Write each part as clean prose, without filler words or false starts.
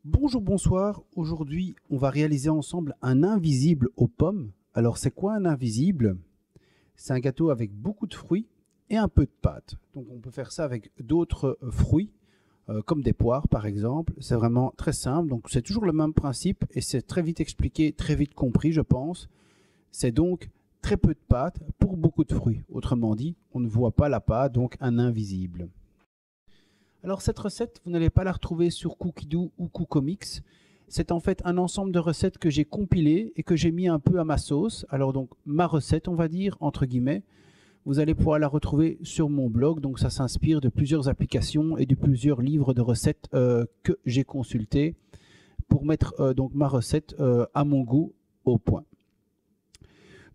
Bonjour, bonsoir. Aujourd'hui, on va réaliser ensemble un invisible aux pommes. Alors, c'est quoi un invisible? C'est un gâteau avec beaucoup de fruits et un peu de pâte. Donc, on peut faire ça avec d'autres fruits, comme des poires par exemple. C'est vraiment très simple. Donc, c'est toujours le même principe et c'est très vite expliqué, très vite compris, je pense. C'est donc très peu de pâte pour beaucoup de fruits. Autrement dit, on ne voit pas la pâte, donc un invisible. Alors cette recette, vous n'allez pas la retrouver sur Cookidoo ou Cookomix. C'est en fait un ensemble de recettes que j'ai compilées et que j'ai mis un peu à ma sauce. Alors donc ma recette, on va dire, entre guillemets, vous allez pouvoir la retrouver sur mon blog. Donc ça s'inspire de plusieurs applications et de plusieurs livres de recettes que j'ai consultés pour mettre donc ma recette à mon goût au point.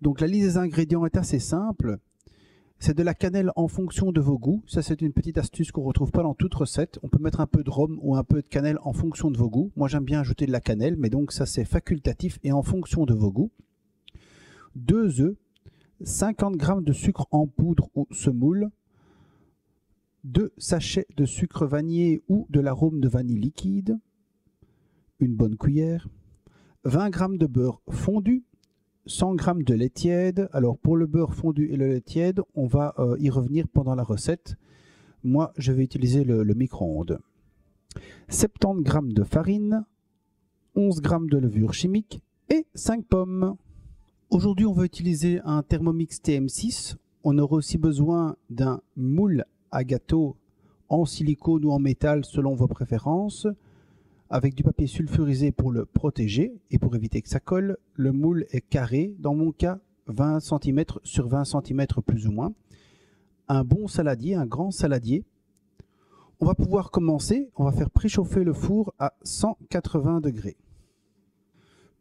Donc la liste des ingrédients est assez simple. C'est de la cannelle en fonction de vos goûts. Ça, c'est une petite astuce qu'on ne retrouve pas dans toute recette. On peut mettre un peu de rhum ou un peu de cannelle en fonction de vos goûts. Moi, j'aime bien ajouter de la cannelle, mais donc ça, c'est facultatif et en fonction de vos goûts. 2 œufs, 50 g de sucre en poudre ou semoule, 2 sachets de sucre vanillé ou de l'arôme de vanille liquide, une bonne cuillère, 20 g de beurre fondu, 100 g de lait tiède. Alors pour le beurre fondu et le lait tiède, on va y revenir pendant la recette. Moi, je vais utiliser le micro-ondes. 70 g de farine, 11 g de levure chimique et 5 pommes. Aujourd'hui, on va utiliser un Thermomix TM6. On aura aussi besoin d'un moule à gâteau en silicone ou en métal selon vos préférences, avec du papier sulfurisé pour le protéger et pour éviter que ça colle. Le moule est carré, dans mon cas 20 cm sur 20 cm plus ou moins. Un bon saladier, un grand saladier. On va pouvoir commencer, on va faire préchauffer le four à 180 degrés.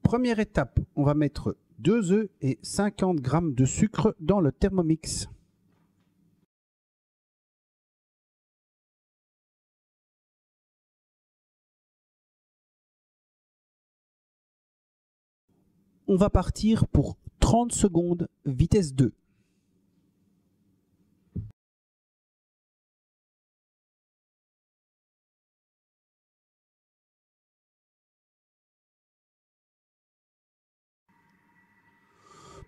Première étape, on va mettre 2 œufs et 50 g de sucre dans le Thermomix. On va partir pour 30 secondes, vitesse 2.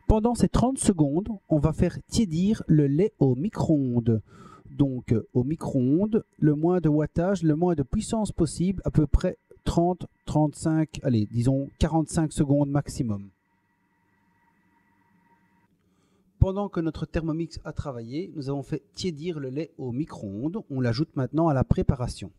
Pendant ces 30 secondes, on va faire tiédir le lait au micro-ondes. Donc au micro-ondes, le moins de wattage, le moins de puissance possible, à peu près 30, 35, allez, disons 45 secondes maximum. Pendant que notre Thermomix a travaillé, nous avons fait tiédir le lait au micro-ondes. On l'ajoute maintenant à la préparation.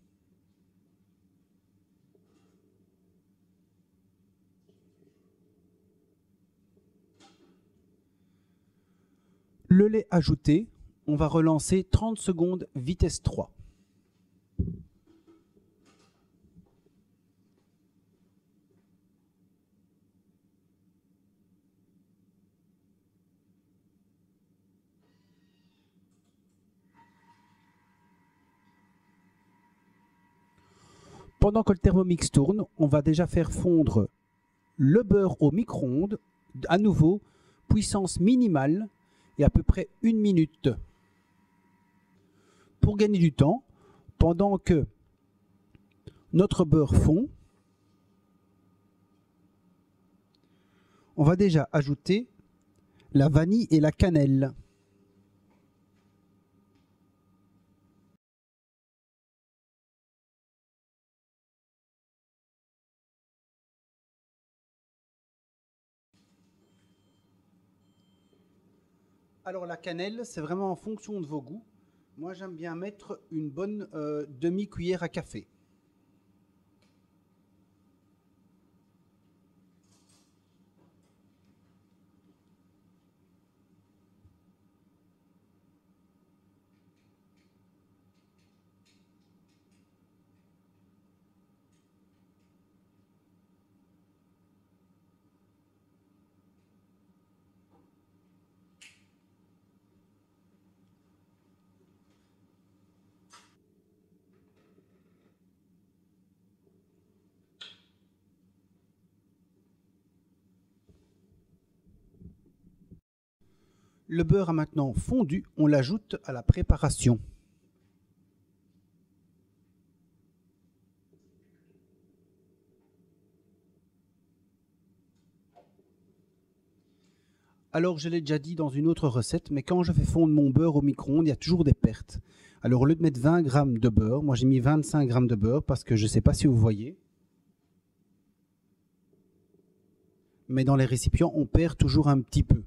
Le lait ajouté, on va relancer 30 secondes vitesse 3. Pendant que le Thermomix tourne, on va déjà faire fondre le beurre au micro-ondes, à nouveau, puissance minimale et à peu près 1 minute. Pour gagner du temps, pendant que notre beurre fond, on va déjà ajouter la vanille et la cannelle. Alors la cannelle, c'est vraiment en fonction de vos goûts. Moi, j'aime bien mettre une bonne demi-cuillère à café. Le beurre a maintenant fondu, on l'ajoute à la préparation. Alors, je l'ai déjà dit dans une autre recette, mais quand je fais fondre mon beurre au micro-ondes, il y a toujours des pertes. Alors, au lieu de mettre 20 grammes de beurre, moi j'ai mis 25 grammes de beurre parce que je ne sais pas si vous voyez, mais dans les récipients, on perd toujours un petit peu.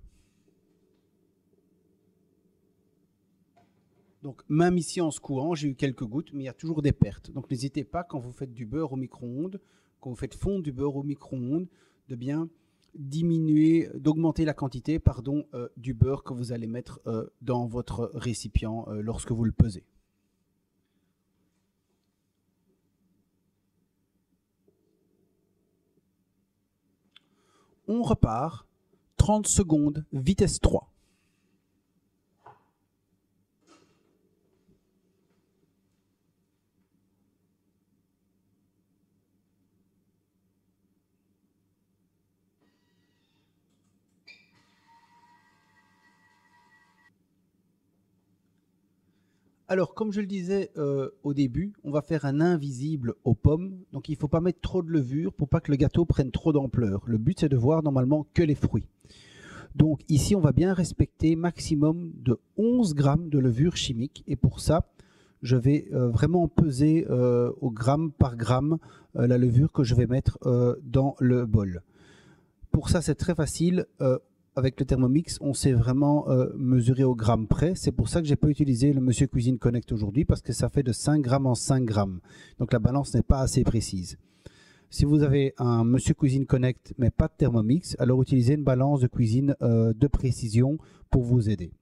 Donc, même ici en secouant, j'ai eu quelques gouttes, mais il y a toujours des pertes. Donc, n'hésitez pas, quand vous faites du beurre au micro-ondes, quand vous faites fondre du beurre au micro-ondes, de bien diminuer, d'augmenter la quantité du beurre que vous allez mettre dans votre récipient lorsque vous le pesez. On repart, 30 secondes, vitesse 3. Alors, comme je le disais au début, on va faire un invisible aux pommes. Donc, il ne faut pas mettre trop de levure pour pas que le gâteau prenne trop d'ampleur. Le but, c'est de voir normalement que les fruits. Donc, ici, on va bien respecter maximum de 11 grammes de levure chimique. Et pour ça, je vais vraiment peser au gramme par gramme la levure que je vais mettre dans le bol. Pour ça, c'est très facile. Avec le Thermomix, on sait vraiment mesurer au gramme près. C'est pour ça que je n'ai pas utilisé le Monsieur Cuisine Connect aujourd'hui, parce que ça fait de 5 grammes en 5 grammes. Donc la balance n'est pas assez précise. Si vous avez un Monsieur Cuisine Connect, mais pas de Thermomix, alors utilisez une balance de cuisine de précision pour vous aider.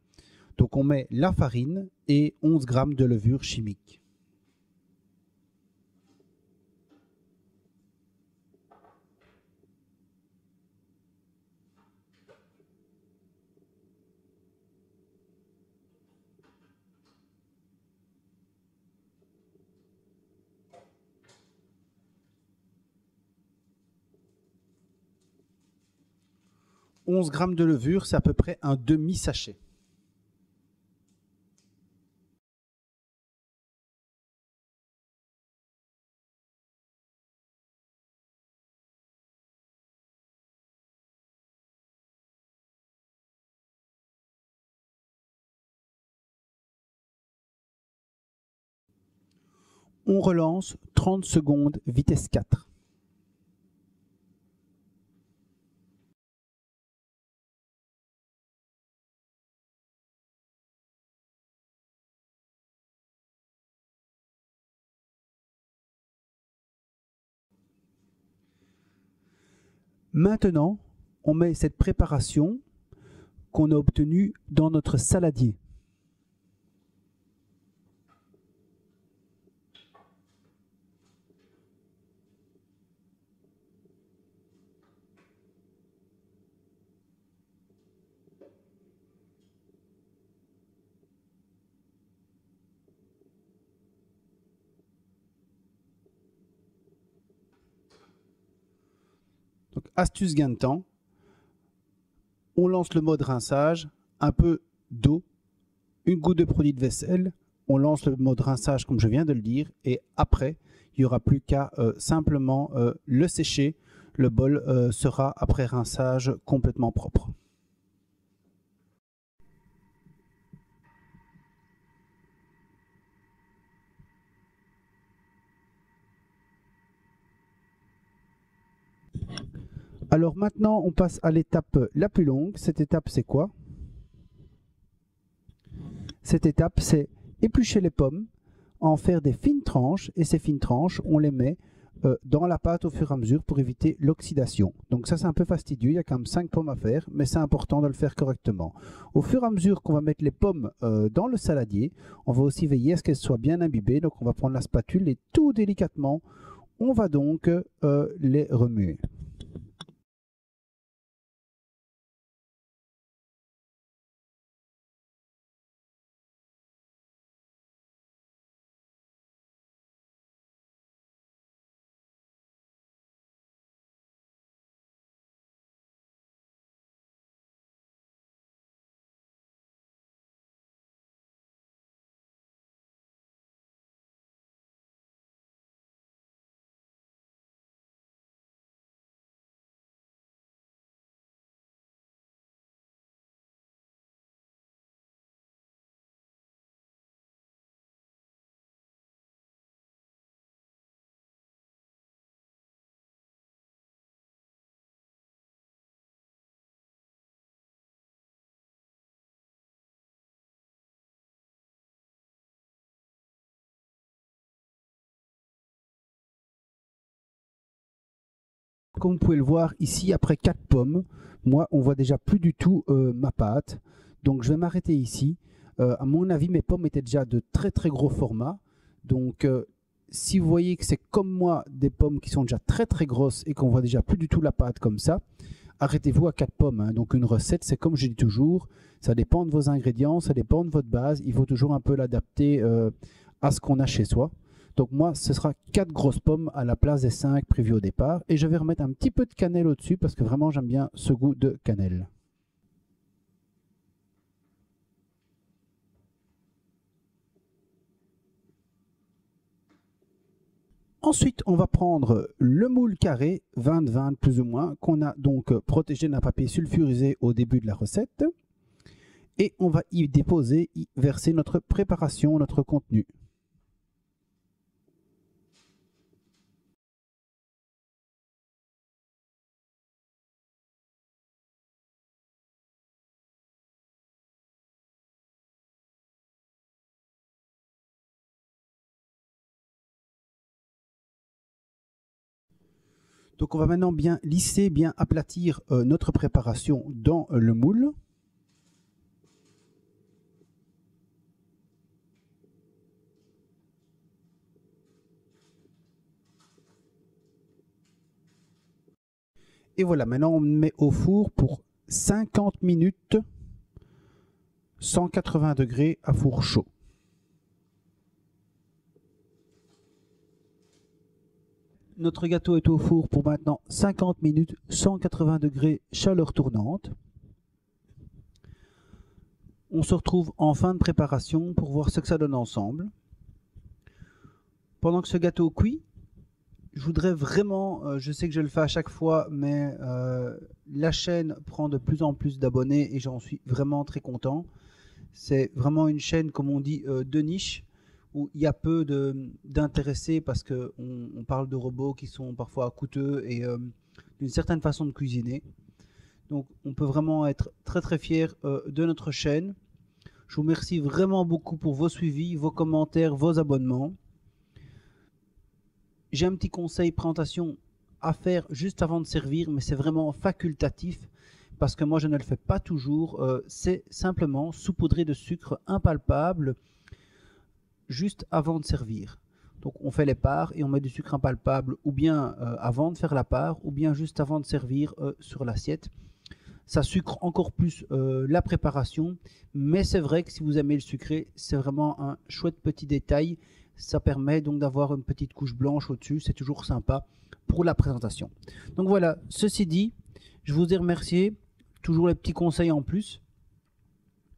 Donc on met la farine et 11 grammes de levure chimique. « 11 grammes de levure, c'est à peu près un demi-sachet. On relance 30 secondes, vitesse 4. Maintenant, on met cette préparation qu'on a obtenue dans notre saladier. Donc, astuce gain de temps, on lance le mode rinçage, un peu d'eau, une goutte de produit de vaisselle, on lance le mode rinçage comme je viens de le dire, et après, il n'y aura plus qu'à simplement le sécher. Le bol sera, après rinçage, complètement propre. Alors maintenant, on passe à l'étape la plus longue. Cette étape, c'est quoi? Cette étape, c'est éplucher les pommes, en faire des fines tranches, et ces fines tranches, on les met dans la pâte au fur et à mesure pour éviter l'oxydation. Donc ça, c'est un peu fastidieux, il y a quand même 5 pommes à faire, mais c'est important de le faire correctement. Au fur et à mesure qu'on va mettre les pommes dans le saladier, on va aussi veiller à ce qu'elles soient bien imbibées. Donc on va prendre la spatule et tout délicatement, on va donc les remuer. comme vous pouvez le voir ici, après 4 pommes, moi, on voit déjà plus du tout ma pâte. Donc, je vais m'arrêter ici. À mon avis, mes pommes étaient déjà de très très gros format. Donc, si vous voyez que c'est comme moi des pommes qui sont déjà très très grosses et qu'on voit déjà plus du tout la pâte comme ça, arrêtez-vous à 4 pommes. Hein. Donc, une recette, c'est comme je dis toujours, ça dépend de vos ingrédients, ça dépend de votre base. Il faut toujours un peu l'adapter à ce qu'on a chez soi. Donc moi, ce sera 4 grosses pommes à la place des 5 prévues au départ. Et je vais remettre un petit peu de cannelle au-dessus parce que vraiment, j'aime bien ce goût de cannelle. Ensuite, on va prendre le moule carré, 20-20 plus ou moins, qu'on a donc protégé d'un papier sulfurisé au début de la recette. Et on va y déposer, y verser notre préparation, notre contenu. Donc on va maintenant bien lisser, bien aplatir notre préparation dans le moule. Et voilà, maintenant on met au four pour 50 minutes, 180 degrés à four chaud. Notre gâteau est au four pour maintenant 50 minutes, 180 degrés, chaleur tournante. On se retrouve en fin de préparation pour voir ce que ça donne ensemble. Pendant que ce gâteau cuit, je voudrais vraiment, je sais que je le fais à chaque fois, mais la chaîne prend de plus en plus d'abonnés et j'en suis vraiment très content. C'est vraiment une chaîne, comme on dit, de niche, où il y a peu d'intéressés parce qu'on parle de robots qui sont parfois coûteux et d'une certaine façon de cuisiner. Donc on peut vraiment être très très fier de notre chaîne. Je vous remercie vraiment beaucoup pour vos suivis, vos commentaires, vos abonnements. J'ai un petit conseil présentation à faire juste avant de servir, mais c'est vraiment facultatif parce que moi je ne le fais pas toujours. C'est simplement saupoudrer de sucre impalpable juste avant de servir. Donc on fait les parts et on met du sucre impalpable ou bien avant de faire la part ou bien juste avant de servir sur l'assiette. Ça sucre encore plus la préparation, mais c'est vrai que si vous aimez le sucré, c'est vraiment un chouette petit détail. Ça permet donc d'avoir une petite couche blanche au-dessus, c'est toujours sympa pour la présentation. Donc voilà, ceci dit, je vous ai remercié, toujours les petits conseils en plus.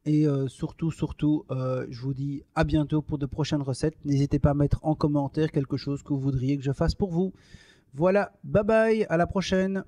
Et surtout, je vous dis à bientôt pour de prochaines recettes. N'hésitez pas à mettre en commentaire quelque chose que vous voudriez que je fasse pour vous. Voilà, bye bye, à la prochaine.